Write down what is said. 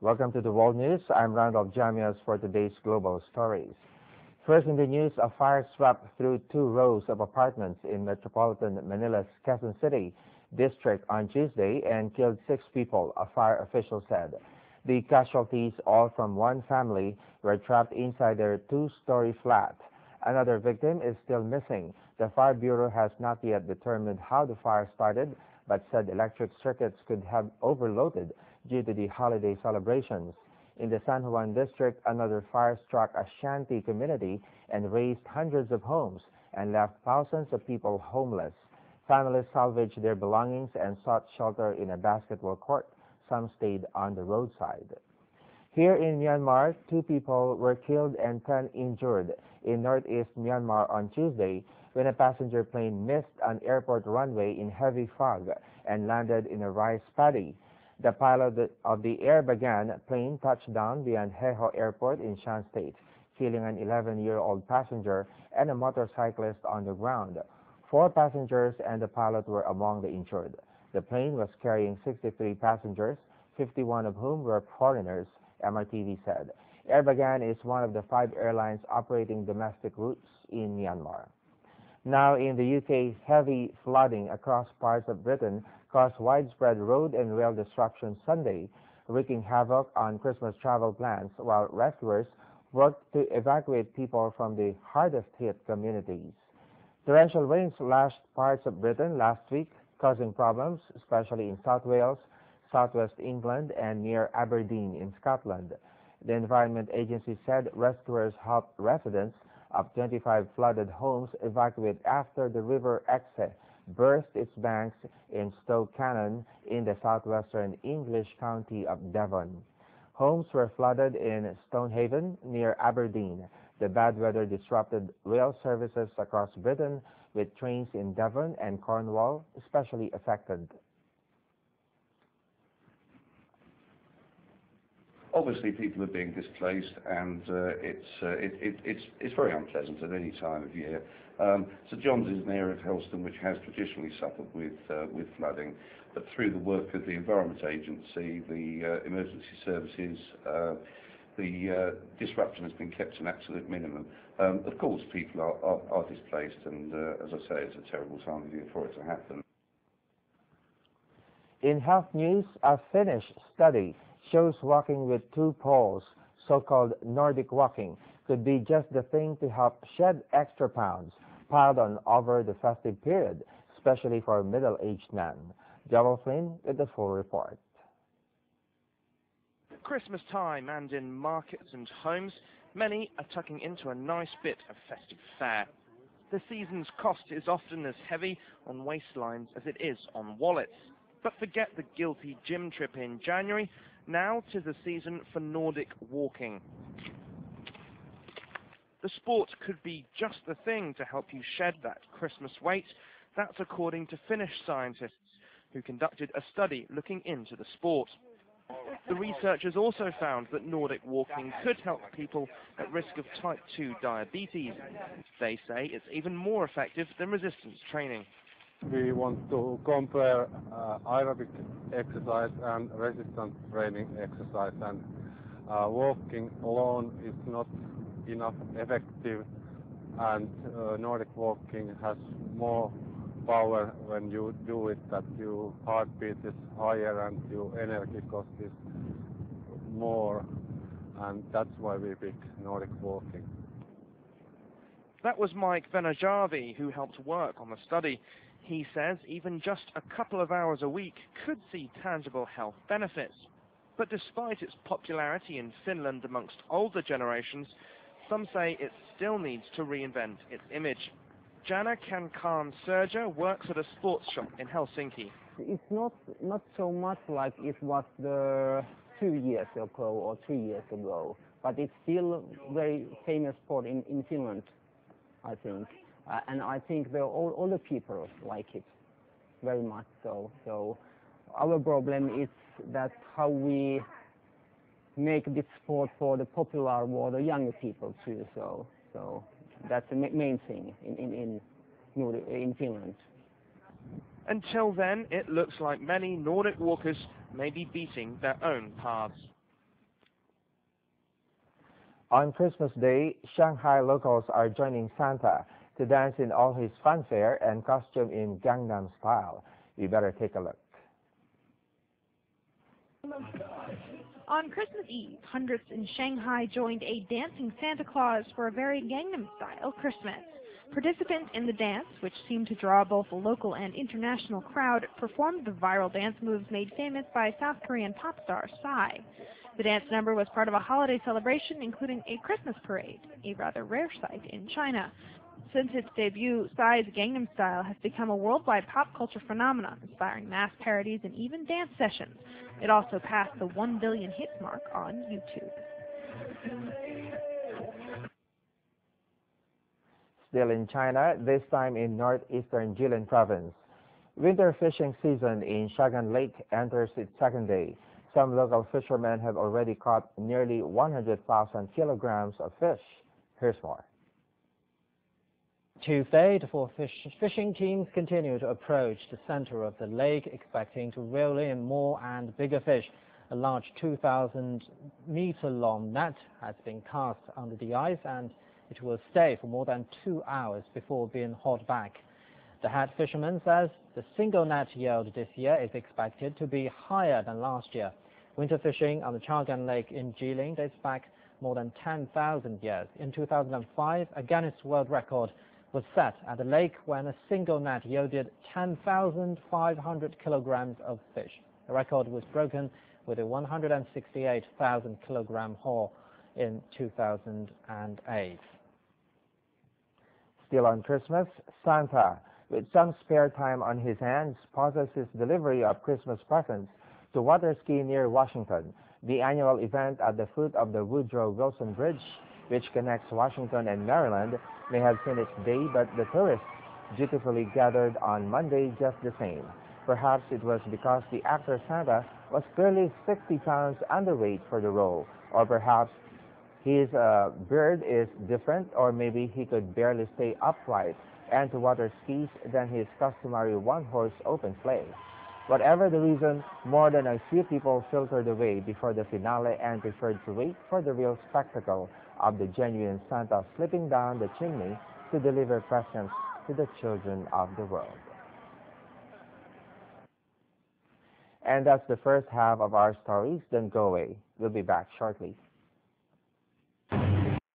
Welcome to the World News. I'm Randolf Jamias for today's global stories. First in the news, a fire swept through 2 rows of apartments in metropolitan Manila's Quezon City district on Tuesday and killed 6 people, a fire official said. The casualties, all from one family, were trapped inside their 2-story flat. Another victim is still missing. The Fire Bureau has not yet determined how the fire started, but said electric circuits could have overloaded due to the holiday celebrations. In the San Juan district, another fire struck a shanty community and razed hundreds of homes and left thousands of people homeless. Families salvaged their belongings and sought shelter in a basketball court. Some stayed on the roadside. Here in Myanmar, 2 people were killed and 10 injured in northeast Myanmar on Tuesday when a passenger plane missed an airport runway in heavy fog and landed in a rice paddy. The pilot of the Air Bagan plane touched down beyond Heho Airport in Shan State, killing an 11-year-old passenger and a motorcyclist on the ground. 4 passengers and the pilot were among the injured. The plane was carrying 63 passengers, 51 of whom were foreigners, MRTV said. Air Bagan is one of the 5 airlines operating domestic routes in Myanmar. Now in the UK, heavy flooding across parts of Britain caused widespread road and rail destruction Sunday, wreaking havoc on Christmas travel plans while rescuers worked to evacuate people from the hardest-hit communities. Torrential rains lashed parts of Britain last week, causing problems, especially in South Wales, southwest England, and near Aberdeen in Scotland. The Environment Agency said rescuers helped residents of 25 flooded homes evacuate after the River Exe burst its banks in Stoke Cannon in the southwestern English county of Devon. Homes were flooded in Stonehaven near Aberdeen. The bad weather disrupted rail services across Britain, with trains in Devon and Cornwall especially affected. Obviously, people are being displaced, and it's very unpleasant at any time of year. St John's is an area of Helston which has traditionally suffered with flooding, but through the work of the Environment Agency, the emergency services, the disruption has been kept to an absolute minimum. Of course, people are displaced, and as I say, it's a terrible time of year for it to happen. In health news, a Finnish study shows walking with 2 poles, so-called Nordic walking, could be just the thing to help shed extra pounds piled on over the festive period, especially for middle-aged men. Joel Flynn with the full report. Christmas time, and in markets and homes, many are tucking into a nice bit of festive fare. The season's cost is often as heavy on waistlines as it is on wallets. But forget the guilty gym trip in January. Now 'tis a season for Nordic walking. The sport could be just the thing to help you shed that Christmas weight. That's according to Finnish scientists who conducted a study looking into the sport. The researchers also found that Nordic walking could help people at risk of type 2 diabetes. They say it's even more effective than resistance training. We want to compare aerobic exercise and resistance training exercise, and walking alone is not enough effective, and Nordic walking has more power when you do it, that your heartbeat is higher and your energy cost is more, and that's why we pick Nordic walking. That was Mike Venajavi, who helped work on the study. He says even just a couple of hours a week could see tangible health benefits. But despite its popularity in Finland amongst older generations, some say it still needs to reinvent its image. Jana Kankaan-Serja works at a sports shop in Helsinki. It's not so much like it was 2 years ago or 3 years ago, but it's still very famous sport in Finland, I think. And I think all the people like it very much so. So our problem is that how we make this sport for the popular or the younger people too. So that's the main thing in Finland. Until then, it looks like many Nordic walkers may be beating their own paths. On Christmas Day, Shanghai locals are joining Santa to dance in all his fanfare and costume in Gangnam style. We better take a look. On Christmas Eve, hundreds in Shanghai joined a dancing Santa Claus for a very Gangnam-style Christmas. Participants in the dance, which seemed to draw both a local and international crowd, performed the viral dance moves made famous by South Korean pop star Psy. The dance number was part of a holiday celebration, including a Christmas parade, a rather rare sight in China. Since its debut, Psy's Gangnam Style has become a worldwide pop culture phenomenon, inspiring mass parodies and even dance sessions. It also passed the 1 billion hits mark on YouTube. Still in China, this time in northeastern Jilin province. Winter fishing season in Shagan Lake enters its second day. Some local fishermen have already caught nearly 100,000 kilograms of fish. Here's more. Tuesday, the four fishing teams continue to approach the center of the lake, expecting to reel in more and bigger fish. A large 2,000-meter-long net has been cast under the ice, and it will stay for more than 2 hours before being hauled back. The head fisherman says the single net yield this year is expected to be higher than last year. Winter fishing on the Chagan Lake in Jilin dates back more than 10,000 years. In 2005, a Guinness World Record was set at the lake when a single net yielded 10,500 kilograms of fish. The record was broken with a 168,000 kilogram haul in 2008. Still on Christmas, Santa, with some spare time on his hands, pauses his delivery of Christmas presents to water ski near Washington. The annual event at the foot of the Woodrow Wilson Bridge, which connects Washington and Maryland, may have seen its day, but the tourists dutifully gathered on Monday just the same. Perhaps it was because the actor Santa was clearly 60 pounds underweight for the role, or perhaps his beard is different, or maybe he could barely stay upright and to water skis than his customary one-horse open sleigh. Whatever the reason, more than a few people filtered away before the finale and preferred to wait for the real spectacle of the genuine Santa slipping down the chimney to deliver presents to the children of the world. And that's the first half of our stories. Don't go away. We'll be back shortly.